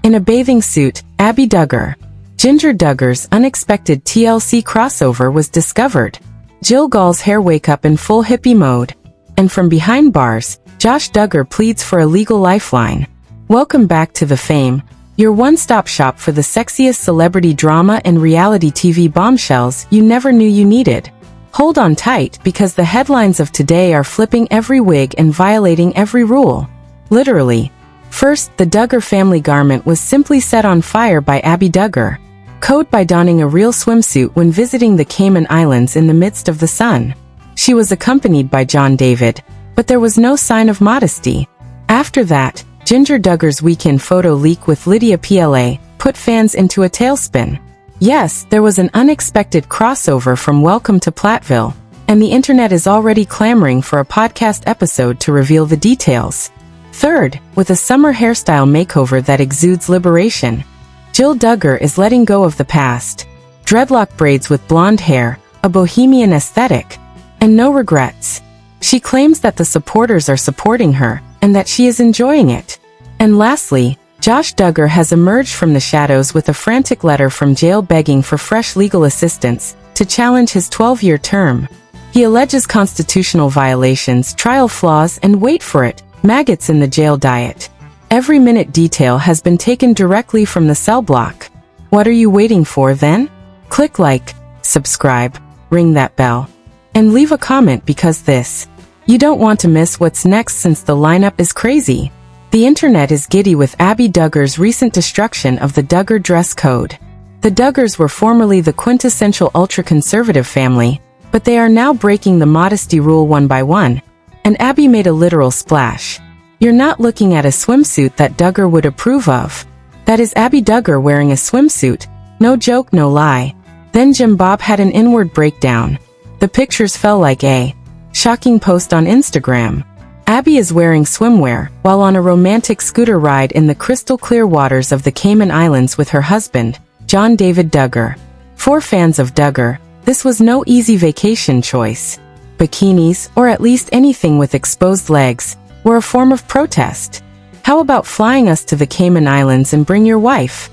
In a bathing suit, Abby Duggar. Jinger Duggar's unexpected TLC crossover was discovered. Jill Gall's hair wake up in full hippie mode. And from behind bars, Josh Duggar pleads for a legal lifeline. Welcome back to The Fame, your one-stop shop for the sexiest celebrity drama and reality TV bombshells you never knew you needed. Hold on tight because the headlines of today are flipping every wig and violating every rule. Literally. First, the Duggar family garment was simply set on fire by Abby Duggar. Caught by donning a real swimsuit when visiting the Cayman Islands in the midst of the sun. She was accompanied by John David, but there was no sign of modesty. After that, Jinger Duggar's weekend photo leak with Lydia PLA put fans into a tailspin. Yes, there was an unexpected crossover from Welcome to Platteville, and the internet is already clamoring for a podcast episode to reveal the details. Third, with a summer hairstyle makeover that exudes liberation, Jill Duggar is letting go of the past. Dreadlock braids with blonde hair, a bohemian aesthetic, and no regrets. She claims that the supporters are supporting her, and that she is enjoying it. And lastly, Josh Duggar has emerged from the shadows with a frantic letter from jail begging for fresh legal assistance to challenge his 12-year term. He alleges constitutional violations, trial flaws, and wait for it, maggots in the jail diet. Every minute detail has been taken directly from the cell block. What are you waiting for then? Click like, subscribe, ring that bell, and leave a comment because you don't want to miss what's next since the lineup is crazy. The internet is giddy with Abby Duggar's recent destruction of the Duggar dress code. The Duggars were formerly the quintessential ultra-conservative family, but they are now breaking the modesty rule one by one, and Abby made a literal splash. You're not looking at a swimsuit that Duggar would approve of. That is Abby Duggar wearing a swimsuit, no joke, no lie. Then Jim Bob had an inward breakdown. The pictures fell like a shocking post on Instagram. Abby is wearing swimwear while on a romantic scooter ride in the crystal clear waters of the Cayman Islands with her husband, John David Duggar. For fans of Duggar, this was no easy vacation choice. Bikinis, or at least anything with exposed legs, were a form of protest. How about flying us to the Cayman Islands and bring your wife?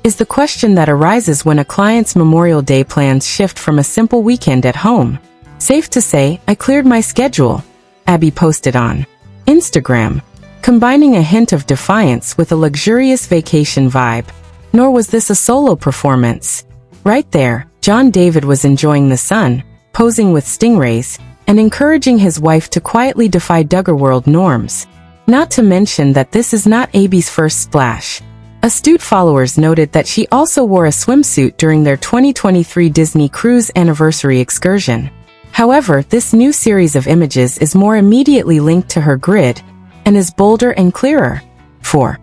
Is the question that arises when a client's Memorial Day plans shift from a simple weekend at home. Safe to say, I cleared my schedule, Abby posted on Instagram, combining a hint of defiance with a luxurious vacation vibe. Nor was this a solo performance. Right there, John David was enjoying the sun, posing with stingrays, and encouraging his wife to quietly defy Duggar world norms. Not to mention that this is not Abby's first splash. Astute followers noted that she also wore a swimsuit during their 2023 Disney Cruise anniversary excursion. However, this new series of images is more immediately linked to her grid, and is bolder and clearer. For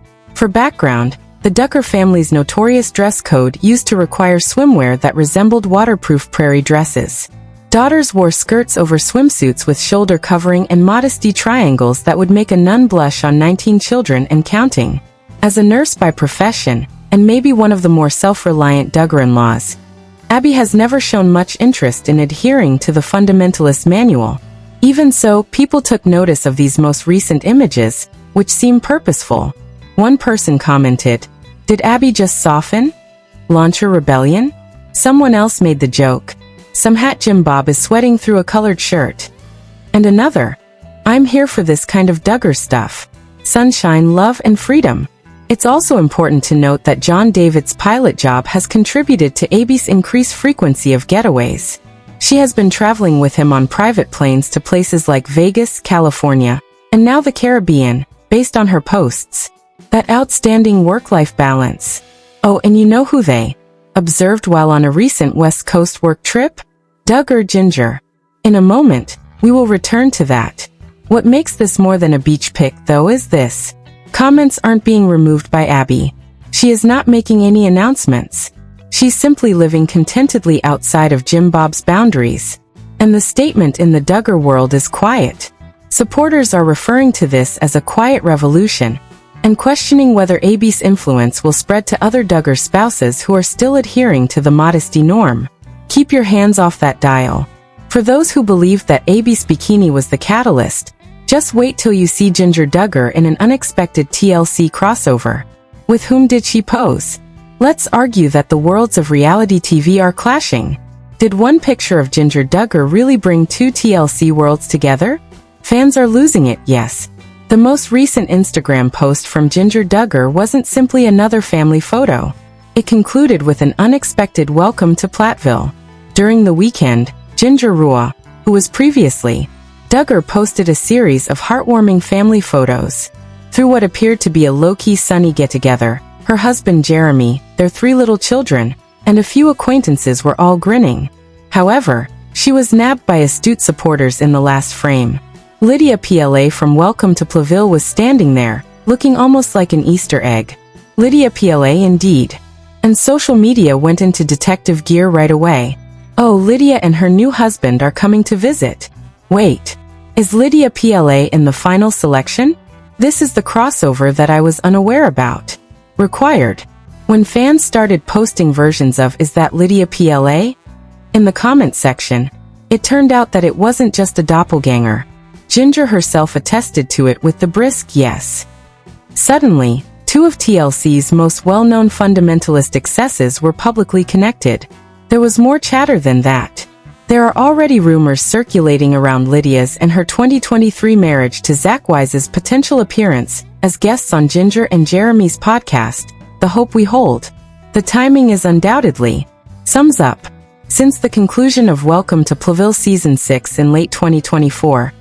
background, the Duggar family's notorious dress code used to require swimwear that resembled waterproof prairie dresses. Daughters wore skirts over swimsuits with shoulder covering and modesty triangles that would make a nun blush on 19 children and counting. As a nurse by profession, and maybe one of the more self-reliant Duggar-in-laws, Abby has never shown much interest in adhering to the fundamentalist manual. Even so, people took notice of these most recent images, which seem purposeful. One person commented, "Did Abby just soften? Launch her rebellion?" Someone else made the joke, "Some hat Jim Bob is sweating through a colored shirt." And another, "I'm here for this kind of Duggar stuff. Sunshine, love, and freedom." It's also important to note that John David's pilot job has contributed to Abby's increased frequency of getaways. She has been traveling with him on private planes to places like Vegas, California, and now the Caribbean, based on her posts. That outstanding work-life balance. Oh, and you know who they observed while on a recent West Coast work trip? Duggar Jinger. In a moment, we will return to that. What makes this more than a beach pic, though, is this. Comments aren't being removed by Abby. She is not making any announcements. She's simply living contentedly outside of Jim Bob's boundaries. And the statement in the Duggar world is quiet. Supporters are referring to this as a quiet revolution, and questioning whether Abby's influence will spread to other Duggar spouses who are still adhering to the modesty norm. Keep your hands off that dial. For those who believe that Abby's bikini was the catalyst, just wait till you see Jinger Duggar in an unexpected TLC crossover. With whom did she pose? Let's argue that the worlds of reality TV are clashing. Did one picture of Jinger Duggar really bring two TLC worlds together? Fans are losing it, yes. The most recent Instagram post from Jinger Duggar wasn't simply another family photo. It concluded with an unexpected welcome to Platteville. During the weekend, Jinger Rua, who was previously Duggar, posted a series of heartwarming family photos. Through what appeared to be a low-key sunny get-together, her husband Jeremy, their 3 little children, and a few acquaintances were all grinning. However, she was nabbed by astute supporters in the last frame. Lydia PLA from Welcome to Platteville was standing there, looking almost like an Easter egg. Lydia PLA indeed. And social media went into detective gear right away. Oh, Lydia and her new husband are coming to visit. Wait, is Lydia PLA in the final selection? This is the crossover that I was unaware about. Required. When fans started posting versions of "Is that Lydia PLA?" in the comment section, it turned out that it wasn't just a doppelganger. Jinger herself attested to it with the brisk yes. Suddenly, 2 of TLC's most well-known fundamentalist excesses were publicly connected. There was more chatter than that. There are already rumors circulating around Lydia's and her 2023 marriage to Zach Wise's potential appearance as guests on Jinger and Jeremy's podcast, The Hope We Hold. The timing is undoubtedly sums up. Since the conclusion of Welcome to Platteville Season 6 in late 2024,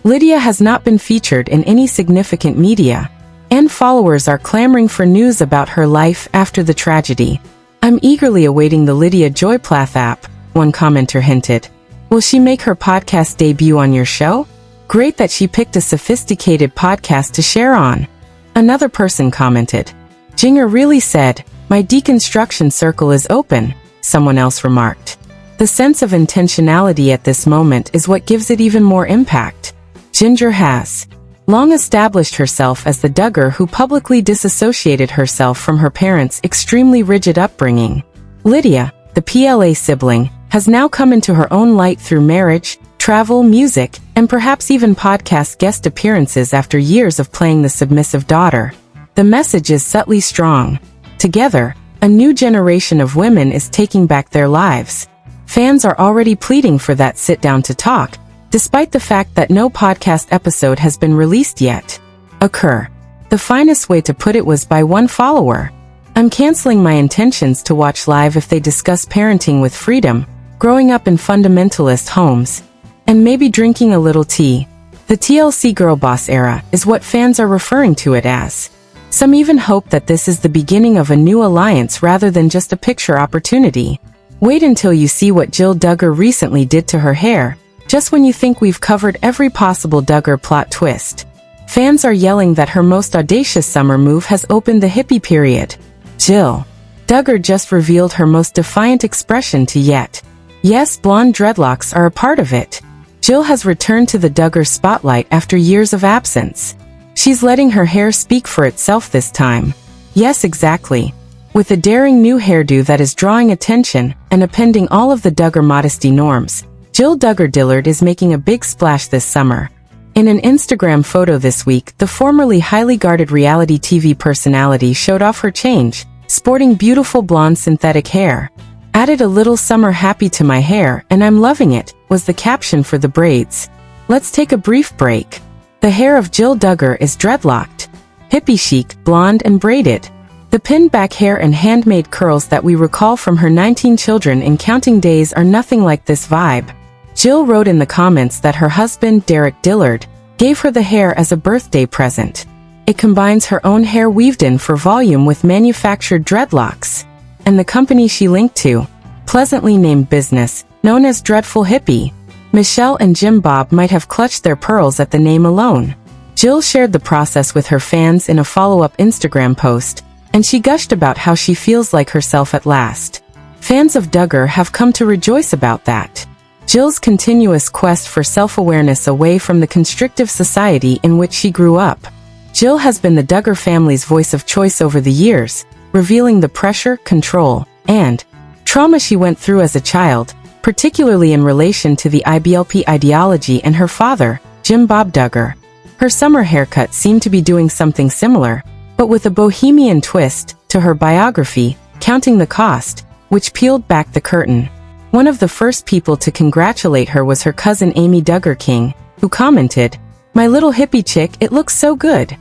Lydia has not been featured in any significant media, and followers are clamoring for news about her life after the tragedy. I'm eagerly awaiting the Lydia Joy Plath app, one commenter hinted. Will she make her podcast debut on your show? Great that she picked a sophisticated podcast to share on. Another person commented. Jinger really said, "My deconstruction circle is open," someone else remarked. The sense of intentionality at this moment is what gives it even more impact. Jinger has long established herself as the Duggar who publicly disassociated herself from her parents' extremely rigid upbringing. Lydia, the PLA sibling, has now come into her own light through marriage, travel, music, and perhaps even podcast guest appearances after years of playing the submissive daughter. The message is subtly strong. Together, a new generation of women is taking back their lives. Fans are already pleading for that sit-down to talk, despite the fact that no podcast episode has been released yet. The finest way to put it was by one follower. I'm canceling my intentions to watch live if they discuss parenting with freedom, growing up in fundamentalist homes, and maybe drinking a little tea. The TLC girlboss era is what fans are referring to it as. Some even hope that this is the beginning of a new alliance rather than just a picture opportunity. Wait until you see what Jill Duggar recently did to her hair, just when you think we've covered every possible Duggar plot twist. Fans are yelling that her most audacious summer move has opened the hippie period. Jill Duggar just revealed her most defiant expression to yet. Yes, blonde dreadlocks are a part of it. Jill has returned to the Duggar spotlight after years of absence. She's letting her hair speak for itself this time. Yes, exactly. With a daring new hairdo that is drawing attention and appending all of the Duggar modesty norms, Jill Duggar Dillard is making a big splash this summer. In an Instagram photo this week, the formerly highly guarded reality TV personality showed off her change, sporting beautiful blonde synthetic hair. "Added a little summer happy to my hair and I'm loving it," was the caption for the braids. Let's take a brief break. The hair of Jill Duggar is dreadlocked, hippie chic, blonde and braided. The pinned back hair and handmade curls that we recall from her 19 children in counting days are nothing like this vibe. Jill wrote in the comments that her husband, Derek Dillard, gave her the hair as a birthday present. It combines her own hair weaved in for volume with manufactured dreadlocks. And the company she linked to, pleasantly named business, known as Dreadful Hippie. Michelle and Jim Bob might have clutched their pearls at the name alone. Jill shared the process with her fans in a follow-up Instagram post, and she gushed about how she feels like herself at last. Fans of Duggar have come to rejoice about that. Jill's continuous quest for self-awareness away from the constrictive society in which she grew up. Jill has been the Duggar family's voice of choice over the years, revealing the pressure, control, and trauma she went through as a child, particularly in relation to the IBLP ideology and her father, Jim Bob Duggar. Her summer haircut seemed to be doing something similar, but with a bohemian twist to her biography, Counting the Cost, which peeled back the curtain. One of the first people to congratulate her was her cousin Amy Duggar King, who commented, "My little hippie chick, it looks so good.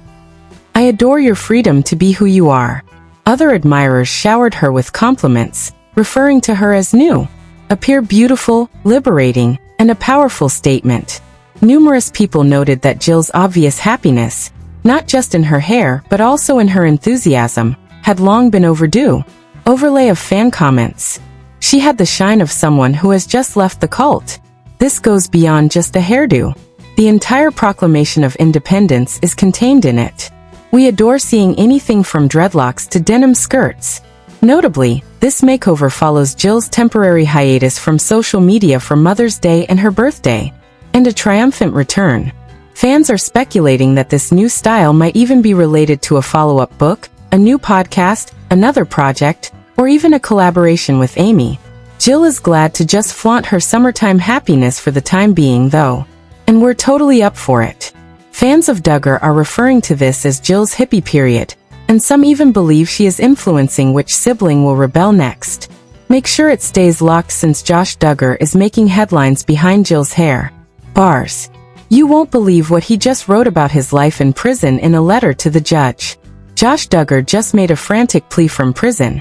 I adore your freedom to be who you are." Other admirers showered her with compliments, referring to her as new, appear beautiful, liberating, and a powerful statement. Numerous people noted that Jill's obvious happiness, not just in her hair but also in her enthusiasm, had long been overdue. Overlay of fan comments. She had the shine of someone who has just left the cult. This goes beyond just the hairdo. The entire proclamation of independence is contained in it. We adore seeing anything from dreadlocks to denim skirts. Notably, this makeover follows Jill's temporary hiatus from social media for Mother's Day and her birthday, and a triumphant return. Fans are speculating that this new style might even be related to a follow-up book, a new podcast, another project, or even a collaboration with Amy. Jill is glad to just flaunt her summertime happiness for the time being though, and we're totally up for it. Fans of Duggar are referring to this as Jill's hippie period, and some even believe she is influencing which sibling will rebel next. Make sure it stays locked since Josh Duggar is making headlines behind Jill's hair. Bars. You won't believe what he just wrote about his life in prison in a letter to the judge. Josh Duggar just made a frantic plea from prison,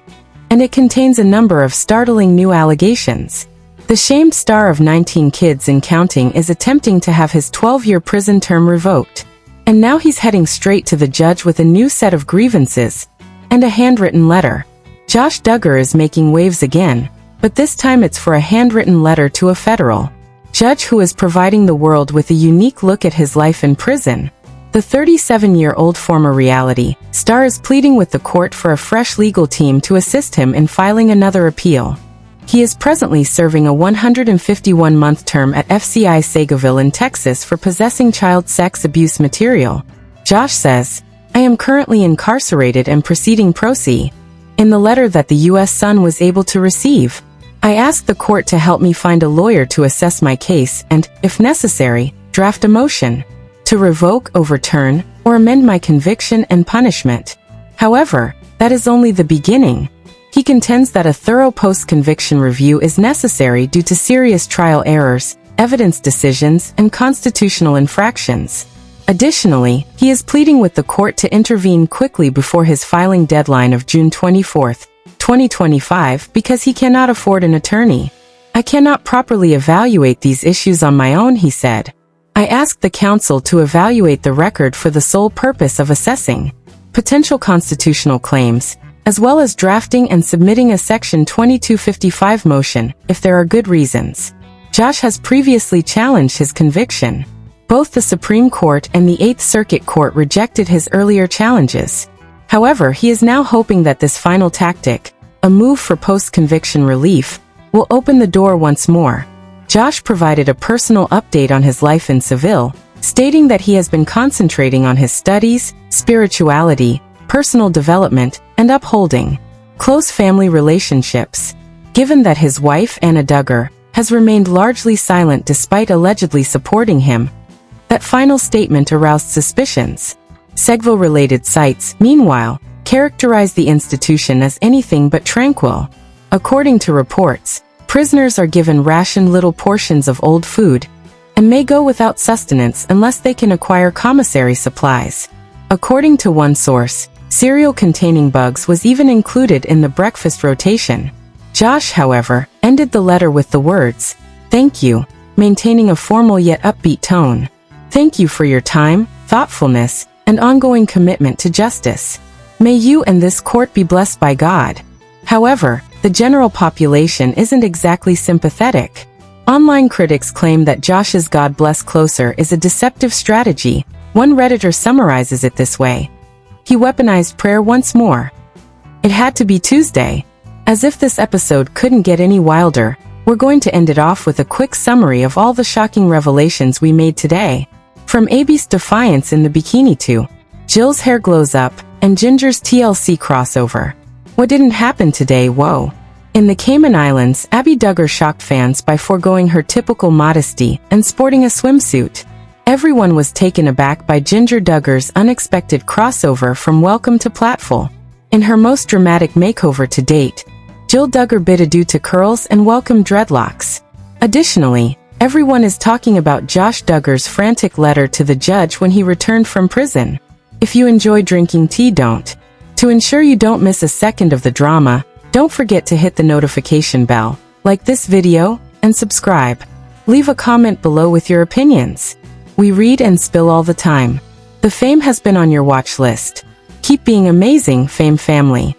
and it contains a number of startling new allegations. The shamed star of 19 kids and counting is attempting to have his 12-year prison term revoked, and now he's heading straight to the judge with a new set of grievances and a handwritten letter. Josh Duggar is making waves again, but this time it's for a handwritten letter to a federal judge who is providing the world with a unique look at his life in prison. The 37-year-old former reality star is pleading with the court for a fresh legal team to assist him in filing another appeal. He is presently serving a 151-month term at FCI Segoville in Texas for possessing child sex abuse material. Josh says, "I am currently incarcerated and proceeding pro se." In the letter that the U.S. Sun was able to receive, "I asked the court to help me find a lawyer to assess my case and, if necessary, draft a motion to revoke, overturn, or amend my conviction and punishment. However, that is only the beginning." He contends that a thorough post-conviction review is necessary due to serious trial errors, evidence decisions, and constitutional infractions. Additionally, he is pleading with the court to intervene quickly before his filing deadline of June 24, 2025, because he cannot afford an attorney. "I cannot properly evaluate these issues on my own," he said. "I asked the counsel to evaluate the record for the sole purpose of assessing potential constitutional claims, as well as drafting and submitting a Section 2255 motion, if there are good reasons." Josh has previously challenged his conviction. Both the Supreme Court and the Eighth Circuit Court rejected his earlier challenges. However, he is now hoping that this final tactic, a move for post-conviction relief, will open the door once more. Josh provided a personal update on his life in Seville, stating that he has been concentrating on his studies, spirituality, personal development, and upholding close family relationships. Given that his wife, Anna Duggar, has remained largely silent despite allegedly supporting him, that final statement aroused suspicions. Segville-related sites, meanwhile, characterize the institution as anything but tranquil. According to reports, prisoners are given rationed little portions of old food and may go without sustenance unless they can acquire commissary supplies. According to one source, cereal containing bugs was even included in the breakfast rotation. Josh, however, ended the letter with the words, "Thank you," maintaining a formal yet upbeat tone. "Thank you for your time, thoughtfulness, and ongoing commitment to justice. May you and this court be blessed by God." However, the general population isn't exactly sympathetic. Online critics claim that Josh's "God bless closer" is a deceptive strategy. One Redditor summarizes it this way: "He weaponized prayer once more." It had to be Tuesday. As if this episode couldn't get any wilder, we're going to end it off with a quick summary of all the shocking revelations we made today. From Abby's defiance in the bikini to Jill's hair glows up and Jinger's TLC crossover. What didn't happen today? Whoa. In the Cayman Islands, Abby Duggar shocked fans by foregoing her typical modesty and sporting a swimsuit. Everyone was taken aback by Jinger Duggar's unexpected crossover from Welcome to Plateful. In her most dramatic makeover to date, Jill Duggar bid adieu to curls and welcomed dreadlocks. Additionally, everyone is talking about Josh Duggar's frantic letter to the judge when he returned from prison. If you enjoy drinking tea, don't. To ensure you don't miss a second of the drama, don't forget to hit the notification bell, like this video, and subscribe. Leave a comment below with your opinions. We read and spill all the time. The Fame has been on your watch list. Keep being amazing, Fame family.